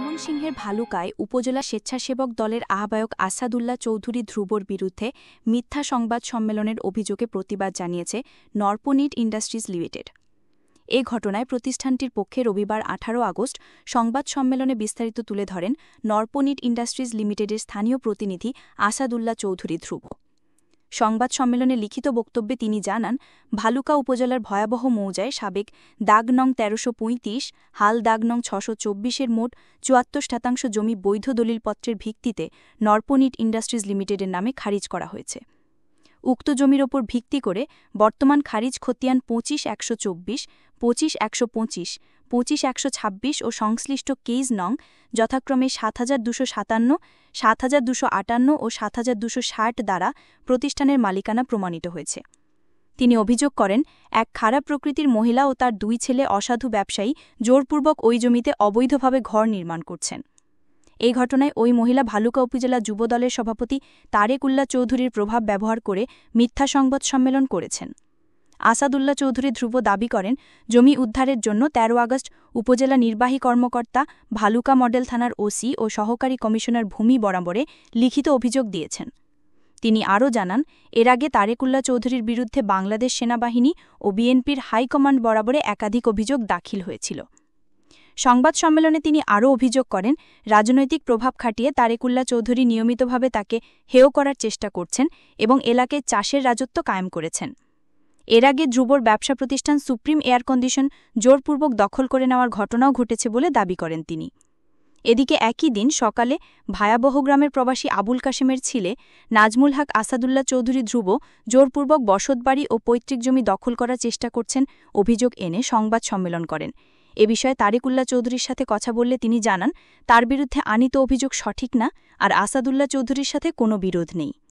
ময়মনসিংহের ভালুকায় উপজেলা স্বেচ্ছাসেবক দলের আহ্বায়ক আসাদুল্লাহ চৌধুরী ধ্রুবর বিরুদ্ধে মিথ্যা সংবাদ সম্মেলনের অভিযোগে প্রতিবাদ জানিয়েছে নরপনিট ইন্ডাস্ট্রিজ লিমিটেড। এ ঘটনায় প্রতিষ্ঠানটির পক্ষে রবিবার ১৮ আগস্ট সংবাদ সম্মেলনে বিস্তারিত তুলে ধরেন নরপনিট ইন্ডাস্ট্রিজ লিমিটেডের স্থানীয় প্রতিনিধি আসাদুল্লাহ চৌধুরী ধ্রুব। সংবাদ সম্মেলনে লিখিত বক্তব্যে তিনি জানান, ভালুকা উপজেলার ভয়াবহ মৌজায় সাবেক দাগ নং ১৩৩৫, হাল দাগ নং ৬২৪-এর মোট ৭৪% জমি বৈধ দলিলপত্রের ভিত্তিতে নরপনিট ইন্ডাস্ট্রিজ লিমিটেডের নামে খারিজ করা হয়েছে। উক্ত জমির ওপর ভিত্তি করে বর্তমান খারিজ খতিয়ান ২৫-১২৪, ২৫-১২৫, ২৫-১২৬ ও সংশ্লিষ্ট কেজ নং যথাক্রমে ৭২৫৭, ৭২৫৮ ও ৭২৬০ দ্বারা প্রতিষ্ঠানের মালিকানা প্রমাণিত হয়েছে। তিনি অভিযোগ করেন, এক খারাপ প্রকৃতির মহিলা ও তার ২ ছেলে অসাধু ব্যবসায়ী জোরপূর্বক ওই জমিতে অবৈধভাবে ঘর নির্মাণ করছেন। এই ঘটনায় ওই মহিলা ভালুকা উপজেলা যুবদলের সভাপতি তারেক উল্লাহ চৌধুরীর প্রভাব ব্যবহার করে মিথ্যা সংবাদ সম্মেলন করেছেন। আসাদুল্লাহ চৌধুরী ধ্রুব দাবি করেন, জমি উদ্ধারের জন্য ১৩ আগস্ট উপজেলা নির্বাহী কর্মকর্তা, ভালুকা মডেল থানার ওসি ও সহকারী কমিশনার ভূমি বরাবরে লিখিত অভিযোগ দিয়েছেন। তিনি আরও জানান, এর আগে তারেক উল্লাহ চৌধুরীর বিরুদ্ধে বাংলাদেশ সেনাবাহিনী ও বিএনপির হাইকমান্ড বরাবরে একাধিক অভিযোগ দাখিল হয়েছিল। সংবাদ সম্মেলনে তিনি আরও অভিযোগ করেন, রাজনৈতিক প্রভাব খাটিয়ে তারেক উল্লাহ চৌধুরী নিয়মিতভাবে তাকে হেয় করার চেষ্টা করছেন এবং এলাকায় চাষের রাজত্ব কায়েম করেছেন। এর আগে ধ্রুবর ব্যবসা প্রতিষ্ঠান সুপ্রিম এয়ার কন্ডিশন জোরপূর্বক দখল করে নেওয়ার ঘটনাও ঘটেছে বলে দাবি করেন তিনি। এদিকে একই দিন সকালে ভায়াবহ গ্রামের প্রবাসী আবুল কাশেমের ছেলে নাজমুল হক আসাদুল্লাহ চৌধুরী ধ্রুব জোরপূর্বক বসতবাড়ি ও পৈতৃক জমি দখল করার চেষ্টা করছেন অভিযোগ এনে সংবাদ সম্মেলন করেন। এ বিষয়ে তারেক উল্লাহ চৌধুরীর সাথে কথা বললে তিনি জানান, তার বিরুদ্ধে আনীত অভিযোগ সঠিক না, আর আসাদুল্লাহ চৌধুরীর সাথে কোনো বিরোধ নেই।